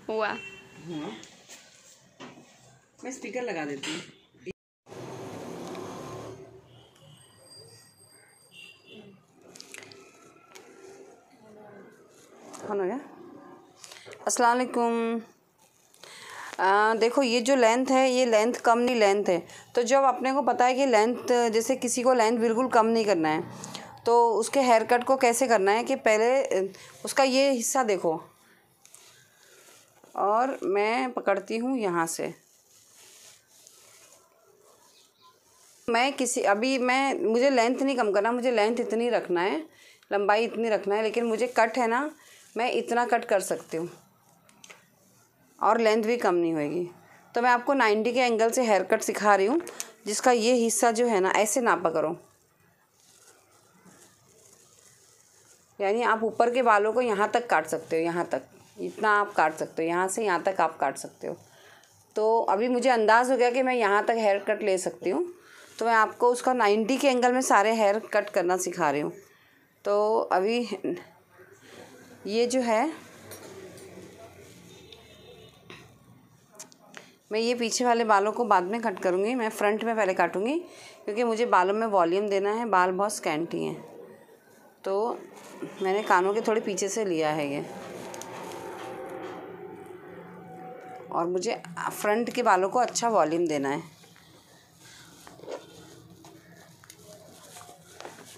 हुआ। हाँ, मैं स्पीकर लगा देती हूँ। हो गया। अस्सलाम वालेकुम। देखो ये जो लेंथ है, ये लेंथ कम नहीं लेंथ है। तो जब अपने को पता है कि लेंथ, जैसे किसी को लेंथ बिल्कुल कम नहीं करना है, तो उसके हेयर कट को कैसे करना है कि पहले उसका ये हिस्सा देखो, और मैं पकड़ती हूँ यहाँ से। मुझे लेंथ नहीं कम करना, मुझे लेंथ इतनी रखना है, लंबाई इतनी रखना है, लेकिन मुझे कट है ना, मैं इतना कट कर सकती हूँ और लेंथ भी कम नहीं होएगी। तो मैं आपको 90 के एंगल से हेयर कट सिखा रही हूँ, जिसका ये हिस्सा जो है ना, ऐसे नापा करो। यानी आप ऊपर के बालों को यहाँ तक काट सकते हो, यहाँ तक इतना आप काट सकते हो, यहाँ से यहाँ तक आप काट सकते हो। तो अभी मुझे अंदाज़ हो गया कि मैं यहाँ तक हेयर कट ले सकती हूँ, तो मैं आपको उसका 90 के एंगल में सारे हेयर कट करना सिखा रही हूँ। तो अभी ये जो है, मैं ये पीछे वाले बालों को बाद में कट करूँगी, मैं फ्रंट में पहले काटूँगी, क्योंकि मुझे बालों में वॉल्यूम देना है, बाल बहुत स्कैंटी हैं। तो मैंने कानों के थोड़े पीछे से लिया है ये, और मुझे फ्रंट के बालों को अच्छा वॉल्यूम देना है।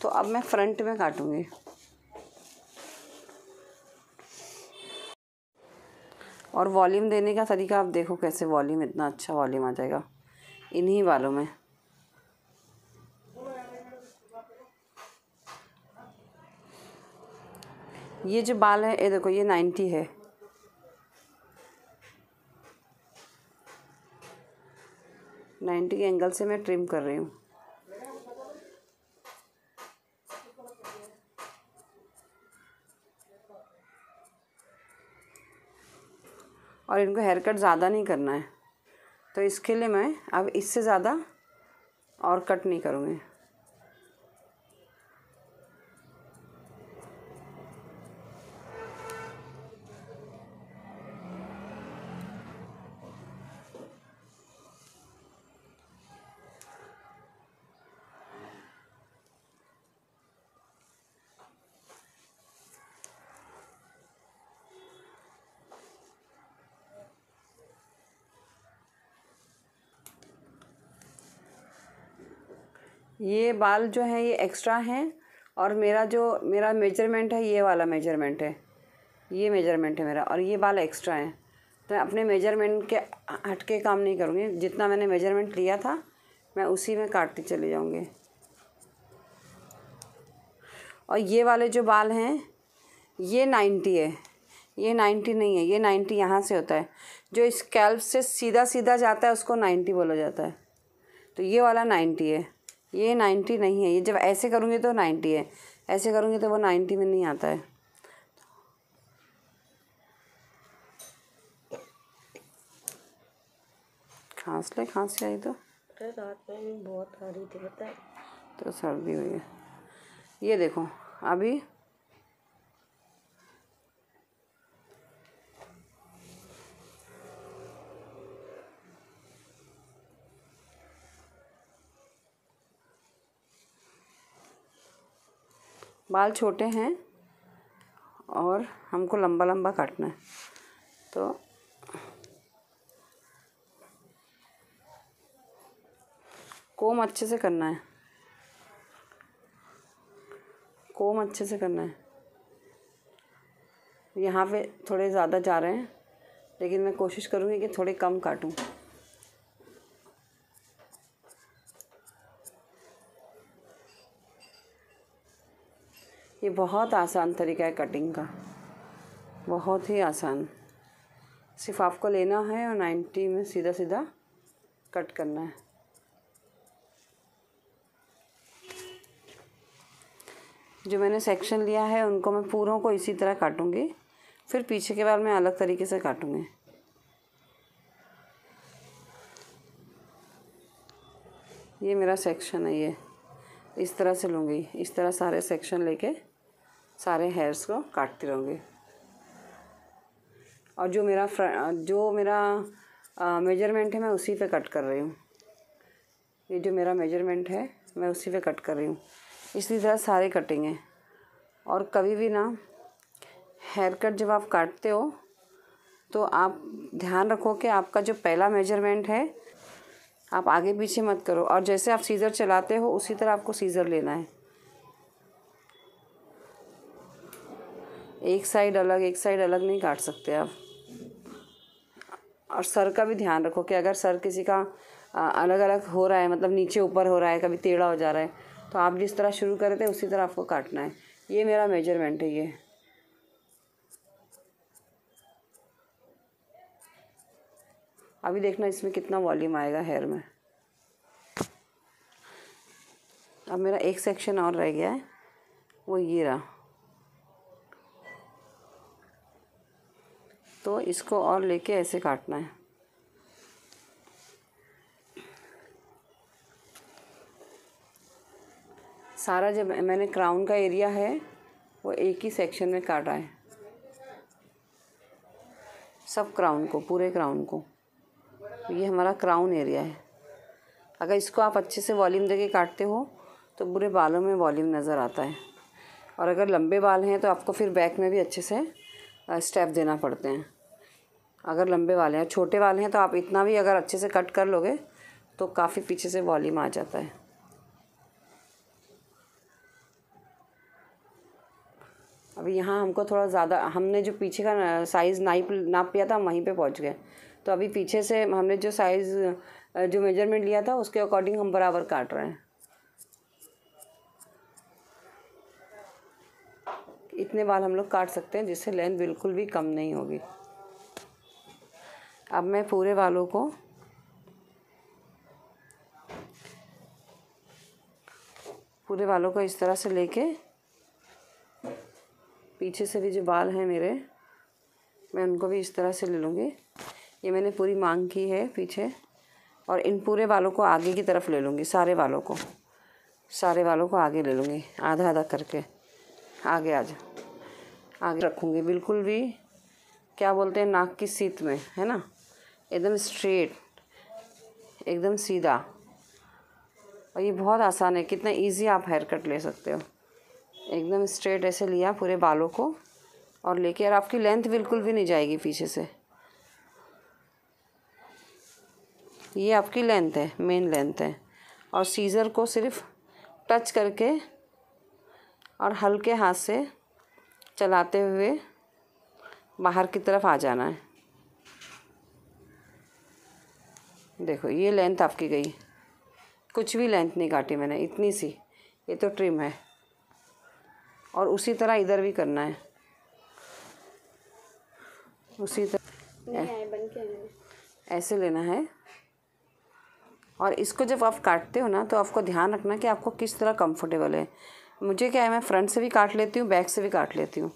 तो अब मैं फ्रंट में काटूँगी। और वॉल्यूम देने का तरीका आप देखो कैसे, वॉल्यूम इतना अच्छा वॉल्यूम आ जाएगा इन्हीं बालों में। ये जो बाल है, ये देखो, ये 90 है। नाइन्टी के एंगल से मैं ट्रिम कर रही हूँ। और इनको हेयर कट ज़्यादा नहीं करना है, तो इसके लिए मैं अब इससे ज़्यादा और कट नहीं करूँगी। ये बाल जो है ये एक्स्ट्रा हैं, और मेरा मेजरमेंट है, ये वाला मेजरमेंट है, ये मेजरमेंट है मेरा, और ये बाल एक्स्ट्रा हैं। तो मैं अपने मेजरमेंट के हट के काम नहीं करूँगी, जितना मैंने मेजरमेंट लिया था मैं उसी में काटती चली जाऊँगी। और ये वाले जो बाल हैं ये 90 है, ये 90 नहीं है, ये 90 यहाँ से होता है। जो स्कैल्प से सीधा सीधा जाता है उसको 90 बोला जाता है। तो ये वाला 90 है, ये 90 नहीं है। ये जब ऐसे करूँगी तो 90 है, ऐसे करूँगी तो वो 90 में नहीं आता है। खांसी आई तो रात में भी बहुत आ रही थी, पता है। तो सर्दी हुई है। ये देखो, अभी बाल छोटे हैं और हमको लंबा लंबा काटना है, तो कोम अच्छे से करना है, कोम अच्छे से करना है। यहाँ पे थोड़े ज़्यादा जा रहे हैं, लेकिन मैं कोशिश करूँगी कि थोड़े कम काटूँ। ये बहुत आसान तरीका है कटिंग का, बहुत ही आसान। सिर्फ आपको लेना है और 90 में सीधा सीधा कट करना है। जो मैंने सेक्शन लिया है उनको मैं पूरों को इसी तरह काटूंगी, फिर पीछे के बाल मैं अलग तरीके से काटूंगी। ये मेरा सेक्शन है, ये इस तरह से लूँगी, इस तरह सारे सेक्शन लेके सारे हेयर्स को काटती रहूँगी। और जो मेरा मेजरमेंट है मैं उसी पे कट कर रही हूँ। ये जो मेरा मेजरमेंट है मैं उसी पे कट कर रही हूँ। इसी तरह सारे कटेंगे। और कभी भी ना हेयर कट जब आप काटते हो तो आप ध्यान रखो कि आपका जो पहला मेजरमेंट है आप आगे पीछे मत करो, और जैसे आप सीज़र चलाते हो उसी तरह आपको सीज़र लेना है। एक साइड अलग नहीं काट सकते आप। और सर का भी ध्यान रखो कि अगर सर किसी का अलग अलग हो रहा है, मतलब नीचे ऊपर हो रहा है, कभी टेढ़ा हो जा रहा है, तो आप जिस तरह शुरू करे थे उसी तरह आपको काटना है। ये मेरा मेजरमेंट है। ये अभी देखना इसमें कितना वॉल्यूम आएगा हेयर में। अब मेरा एक सेक्शन और रह गया है, वो ये रहा। तो इसको और लेके ऐसे काटना है। सारा जब मैंने क्राउन का एरिया है वो एक ही सेक्शन में काटा है, सब क्राउन को, पूरे क्राउन को। ये हमारा क्राउन एरिया है। अगर इसको आप अच्छे से वॉल्यूम देके काटते हो तो पूरे बालों में वॉल्यूम नज़र आता है। और अगर लंबे बाल हैं तो आपको फिर बैक में भी अच्छे से स्टेप देना पड़ते हैं। अगर लंबे बाल हैं, छोटे बाल हैं तो आप इतना भी अगर अच्छे से कट कर लोगे तो काफ़ी पीछे से वॉल्यूम आ जाता है। अभी यहाँ हमको थोड़ा ज़्यादा, हमने जो पीछे का साइज़ नाप लिया था वहीं पे पहुँच गए। तो अभी पीछे से हमने जो साइज़ जो मेजरमेंट लिया था उसके अकॉर्डिंग हम बराबर काट रहे हैं। इतने बाल हम लोग काट सकते हैं जिससे लेंथ बिल्कुल भी कम नहीं होगी। अब मैं पूरे बालों को इस तरह से लेके, पीछे से भी जो बाल हैं मेरे, मैं उनको भी इस तरह से ले लूँगी। ये मैंने पूरी मांग की है पीछे, और इन पूरे बालों को आगे की तरफ ले लूँगी। सारे बालों को आगे ले लूँगी, आधा आधा करके आगे आगे रखूँगी। बिल्कुल भी क्या बोलते हैं, नाक की सीत में, है ना, एकदम स्ट्रेट, एकदम सीधा। और ये बहुत आसान है, कितना इजी आप हेयर कट ले सकते हो। एकदम स्ट्रेट ऐसे लिया पूरे बालों को और लेके, और आपकी लेंथ बिल्कुल भी नहीं जाएगी पीछे से। ये आपकी लेंथ है, मेन लेंथ है। और सीज़र को सिर्फ टच करके और हल्के हाथ से चलाते हुए बाहर की तरफ आ जाना है। देखो ये लेंथ आपकी गई, कुछ भी लेंथ नहीं काटी मैंने, इतनी सी। ये तो ट्रिम है। और उसी तरह इधर भी करना है, उसी तरह ऐसे लेना है। और इसको जब आप काटते हो ना तो आपको ध्यान रखना कि आपको किस तरह कंफर्टेबल है। मुझे क्या है, मैं फ्रंट से भी काट लेती हूँ, बैक से भी काट लेती हूँ।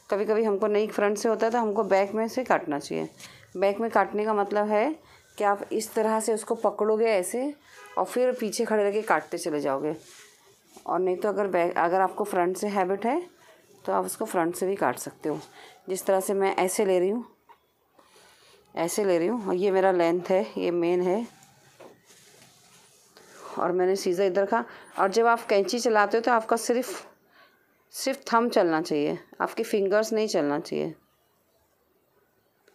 कभी कभी हमको नहीं फ्रंट से होता है तो हमको बैक में से काटना चाहिए। बैक में काटने का मतलब है कि आप इस तरह से उसको पकड़ोगे ऐसे और फिर पीछे खड़े रह के काटते चले जाओगे। और नहीं तो अगर आपको फ्रंट से हैबिट है तो आप उसको फ्रंट से भी काट सकते हो। जिस तरह से मैं ऐसे ले रही हूँ, और ये मेरा लेंथ है, ये मेन है। और मैंने सीज़र इधर का। और जब आप कैंची चलाते हो तो आपका सिर्फ थंब चलना चाहिए, आपकी फिंगर्स नहीं चलना चाहिए।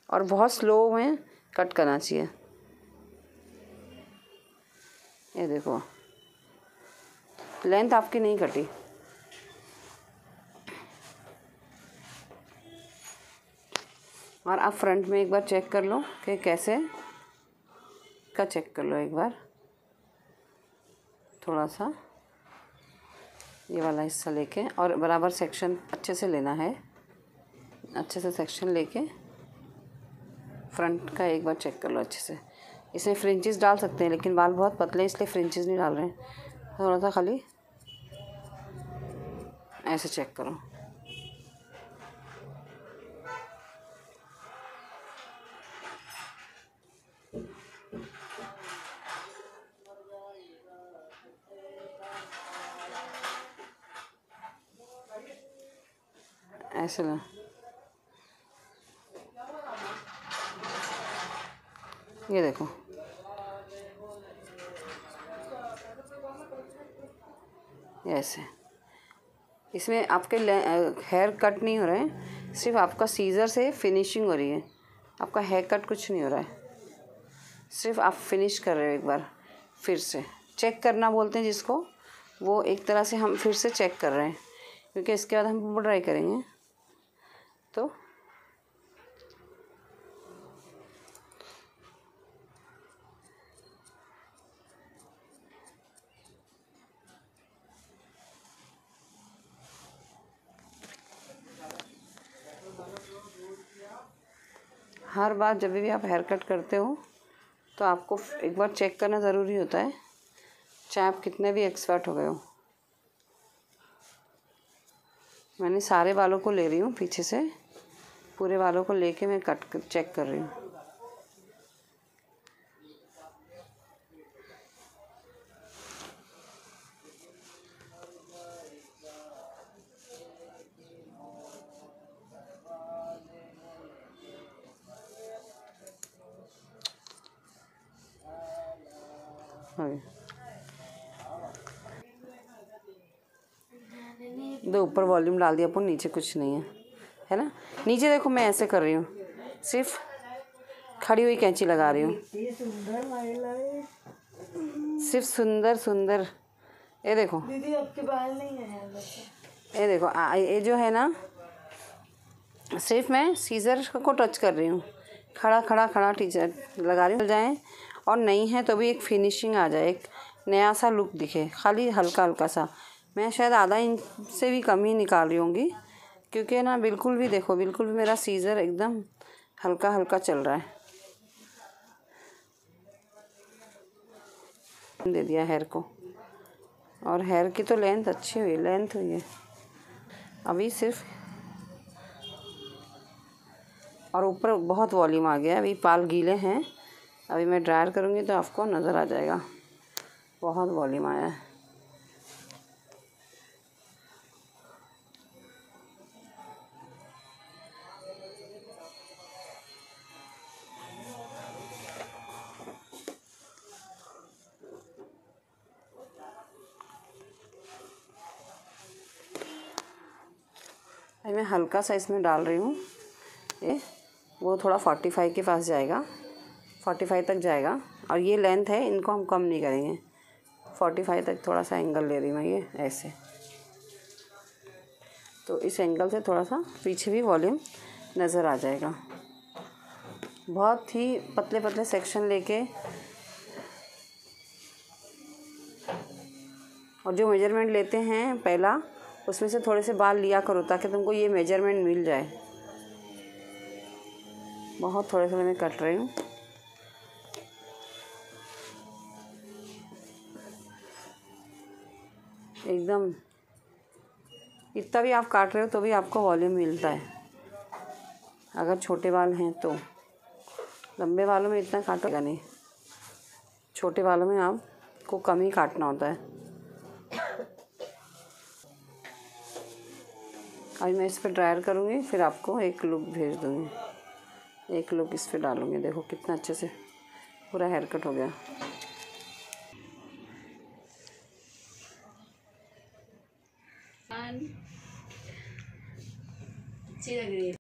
और बहुत स्लो में कट करना चाहिए। ये देखो लेंथ आपकी नहीं कटी। और आप फ्रंट में एक बार चेक कर लो कि कैसे का, चेक कर लो एक बार। थोड़ा सा ये वाला हिस्सा लेके और बराबर सेक्शन अच्छे से लेना है। अच्छे से सेक्शन लेके फ्रंट का एक बार चेक कर लो अच्छे से। इसमें फ्रिंचेस डाल सकते हैं लेकिन बाल बहुत पतले हैं इसलिए फ्रिंचेस नहीं डाल रहे हैं। थोड़ा सा खाली ऐसे चेक करो। ऐसे लो। ये देखो, ऐसे। इसमें आपके हेयर कट नहीं हो रहे हैं, सिर्फ आपका सीज़र से फिनिशिंग हो रही है। आपका हेयर कट कुछ नहीं हो रहा है, सिर्फ आप फिनिश कर रहे हो। एक बार फिर से चेक करना बोलते हैं जिसको, वो एक तरह से हम फिर से चेक कर रहे हैं, क्योंकि इसके बाद हम बुबर ड्राई करेंगे। तो हर बार जब भी आप हेयर कट करते हो तो आपको एक बार चेक करना ज़रूरी होता है, चाहे आप कितने भी एक्सपर्ट हो गए हो। मैंने सारे बालों को ले रही हूँ, पीछे से पूरे बालों को लेके मैं चेक कर रही हूँ। दो ऊपर वॉल्यूम डाल दिया अपन, नीचे कुछ नहीं है ना। नीचे देखो, मैं ऐसे कर रही हूँ, सिर्फ खड़ी हुई कैंची लगा रही हूँ, सिर्फ सुंदर सुंदर। ये देखो दीदी, आपके बाल नहीं है वैसे। ये देखो, ये जो है ना, सिर्फ मैं सीज़र को टच कर रही हूँ, खड़ा खड़ा खड़ा टीचर लगा रही हूँ जाए, और नहीं है तो भी एक फिनिशिंग आ जाए, एक नया सा लुक दिखे, खाली हल्का हल्का सा। मैं शायद आधा इंच से भी कम ही निकाल रही होंगी, क्योंकि ना बिल्कुल भी देखो, बिल्कुल भी मेरा सीज़र एकदम हल्का हल्का चल रहा है। दे दिया हेयर को, और हेयर की तो लेंथ अच्छी हुई, लेंथ हुई है। अभी सिर्फ, और ऊपर बहुत वॉल्यूम आ गया। अभी बाल गीले हैं, अभी मैं ड्रायर करूँगी तो आपको नज़र आ जाएगा, बहुत वॉल्यूम आया है। अभी मैं हल्का सा इसमें डाल रही हूँ, ये वो थोड़ा 45 के पास जाएगा, 45 तक जाएगा। और ये लेंथ है, इनको हम कम नहीं करेंगे, 45 तक थोड़ा सा एंगल ले रही हूँ मैं, ये ऐसे। तो इस एंगल से थोड़ा सा पीछे भी वॉल्यूम नज़र आ जाएगा। बहुत ही पतले पतले सेक्शन लेके, और जो मेजरमेंट लेते हैं पहला, उसमें से थोड़े से बाल लिया करो ताकि तुमको ये मेजरमेंट मिल जाए। बहुत थोड़े थोड़े मैं कट रही हूँ। एकदम इतना भी आप काट रहे हो तो भी आपको वॉल्यूम मिलता है, अगर छोटे बाल हैं तो। लंबे बालों में इतना काटेगा नहीं, छोटे बालों में आपको कम ही काटना होता है। अभी मैं इस पर ड्रायर करूँगी, फिर आपको एक लुक भेज दूँगी, एक लुक इस पर डालूँगी। देखो कितना अच्छे से पूरा हेयर कट हो गया। अच्छी लग रही है।